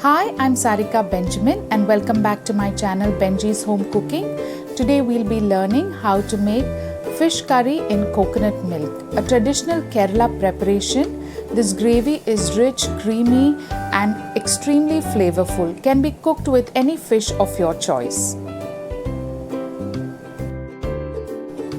Hi, I'm Sarika Benjamin and welcome back to my channel Benji's Home Cooking. Today we'll be learning how to make fish curry in coconut milk, a traditional Kerala preparation. This gravy is rich, creamy and extremely flavorful. Can be cooked with any fish of your choice.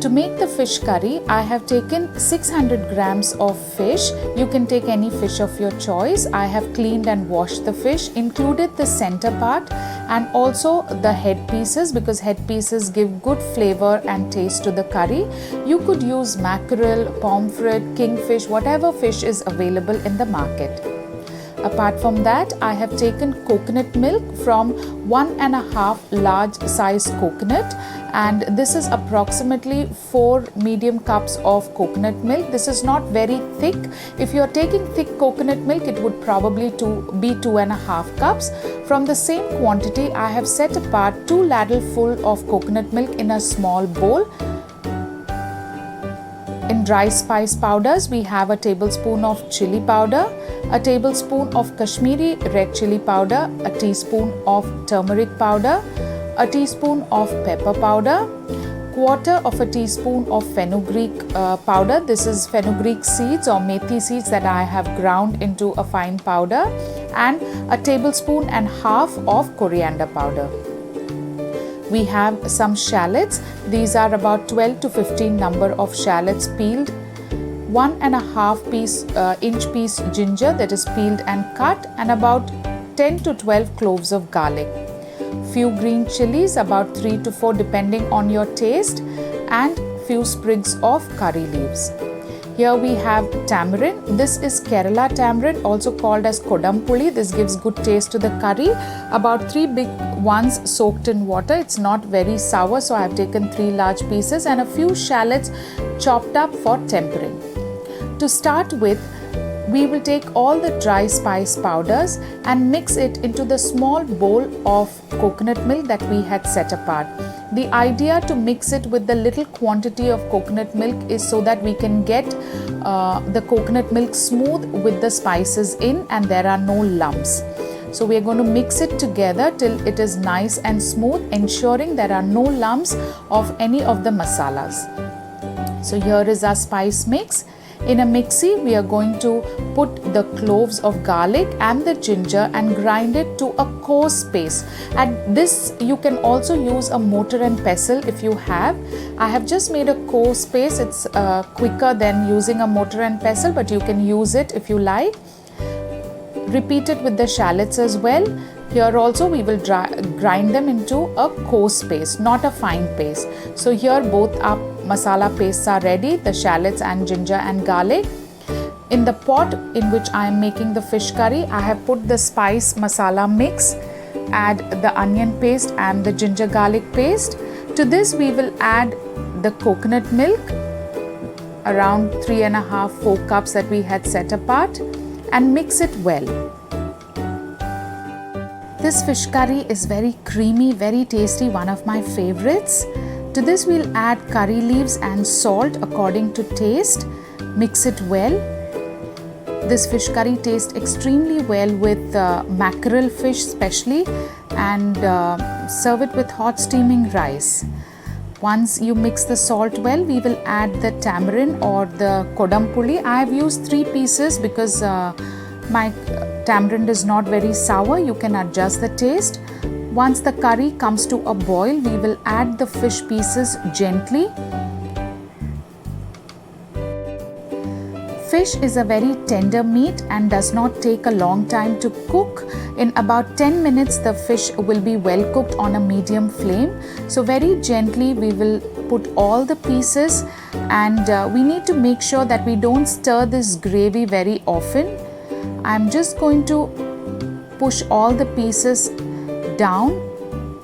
To make the fish curry, I have taken 600 grams of fish. You can take any fish of your choice. I have cleaned and washed the fish, included the center part and also the head pieces because head pieces give good flavor and taste to the curry. You could use mackerel, pomfret, kingfish, whatever fish is available in the market. Apart from that, I have taken coconut milk from 1.5 large size coconut, and this is approximately 4 medium cups of coconut milk. This is not very thick. If you are taking thick coconut milk, it would probably be 2.5 cups. From the same quantity, I have set apart 2 ladle full of coconut milk in a small bowl. In dry spice powders, we have a tablespoon of chili powder, a tablespoon of Kashmiri red chili powder, a teaspoon of turmeric powder, a teaspoon of pepper powder, quarter of a teaspoon of fenugreek powder. This is fenugreek seeds or methi seeds that I have ground into a fine powder, and a tablespoon and half of coriander powder. We have some shallots. These are about 12 to 15 number of shallots peeled, 1.5 inch piece ginger that is peeled and cut, and about 10 to 12 cloves of garlic. Few green chillies, about 3 to 4 depending on your taste, and few sprigs of curry leaves. Here we have tamarind. This is Kerala tamarind, also called as kodampuli. This gives good taste to the curry. About 3 big ones soaked in water. It's not very sour, so I have taken 3 large pieces, and a few shallots chopped up for tempering. To start with, we will take all the dry spice powders and mix it into the small bowl of coconut milk that we had set apart. The idea to mix it with the little quantity of coconut milk is so that we can get the coconut milk smooth with the spices in and there are no lumps. So we are going to mix it together till it is nice and smooth, ensuring there are no lumps of any of the masalas. So here is our spice mix. In a mixie, we are going to put the cloves of garlic and the ginger and grind it to a coarse paste. And this, you can also use a mortar and pestle if you have. I have just made a coarse paste. It's quicker than using a mortar and pestle, but you can use it if you like. Repeat it with the shallots as well. Here also we will grind them into a coarse paste, not a fine paste. So here both our masala pastes are ready, the shallots and ginger and garlic. In the pot in which I am making the fish curry, I have put the spice masala mix, add the onion paste and the ginger garlic paste. To this we will add the coconut milk, around 3.5-4 cups that we had set apart, and mix it well. This fish curry is very creamy, very tasty, one of my favorites. To this we'll add curry leaves and salt according to taste. Mix it well. This fish curry tastes extremely well with mackerel fish especially, and serve it with hot steaming rice. Once you mix the salt well, we will add the tamarind or the kodampuli. I have used 3 pieces because my tamarind is not very sour. You can adjust the taste. Once the curry comes to a boil, we will add the fish pieces gently. Fish is a very tender meat and does not take a long time to cook. In about 10 minutes, the fish will be well cooked on a medium flame. So very gently we will put all the pieces, and we need to make sure that we don't stir this gravy very often. I'm just going to push all the pieces down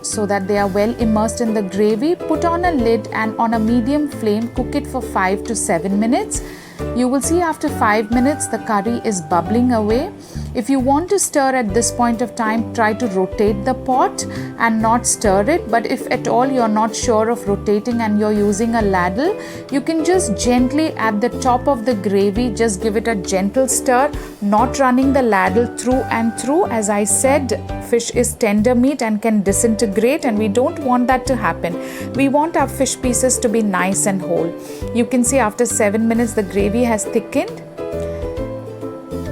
so that they are well immersed in the gravy. Put on a lid and on a medium flame cook it for 5 to 7 minutes. You will see after 5 minutes the curry is bubbling away. If you want to stir at this point of time, try to rotate the pot and not stir it. But if at all you're not sure of rotating and you're using a ladle, you can just gently at the top of the gravy, just give it a gentle stir, not running the ladle through and through. As I said, fish is tender meat and can disintegrate, and we don't want that to happen. We want our fish pieces to be nice and whole. You can see after 7 minutes the gravy has thickened.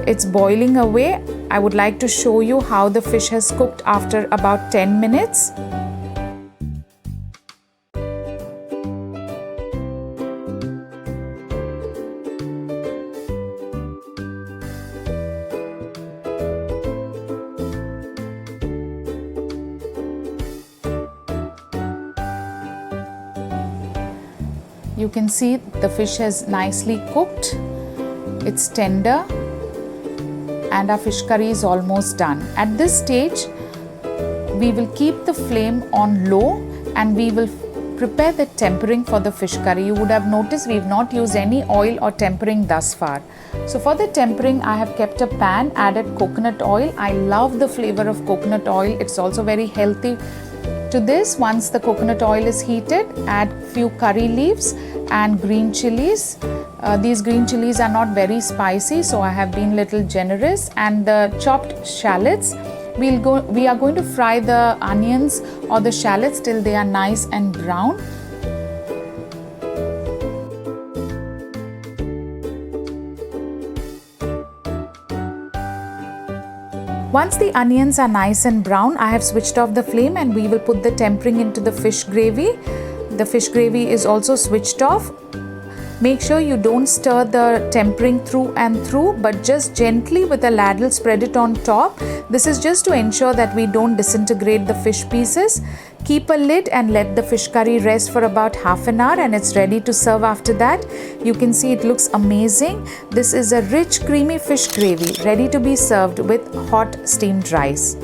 It's boiling away. I would like to show you how the fish has cooked after about 10 minutes. You can see the fish has nicely cooked. It's tender. And our fish curry is almost done. At this stage, we will keep the flame on low and we will prepare the tempering for the fish curry. You would have noticed we've not used any oil or tempering thus far. So for the tempering, I have kept a pan, added coconut oil. I love the flavor of coconut oil. It's also very healthy. To this, once the coconut oil is heated, add few curry leaves and green chillies. These green chillies are not very spicy, so I have been little generous. And the chopped shallots. We are going to fry the onions or the shallots till they are nice and brown. Once the onions are nice and brown, I have switched off the flame and we will put the tempering into the fish gravy. The fish gravy is also switched off. Make sure you don't stir the tempering through and through, but just gently with a ladle spread it on top. This is just to ensure that we don't disintegrate the fish pieces. Keep a lid and let the fish curry rest for about half an hour and it's ready to serve after that. You can see it looks amazing. This is a rich creamy fish gravy ready to be served with hot steamed rice.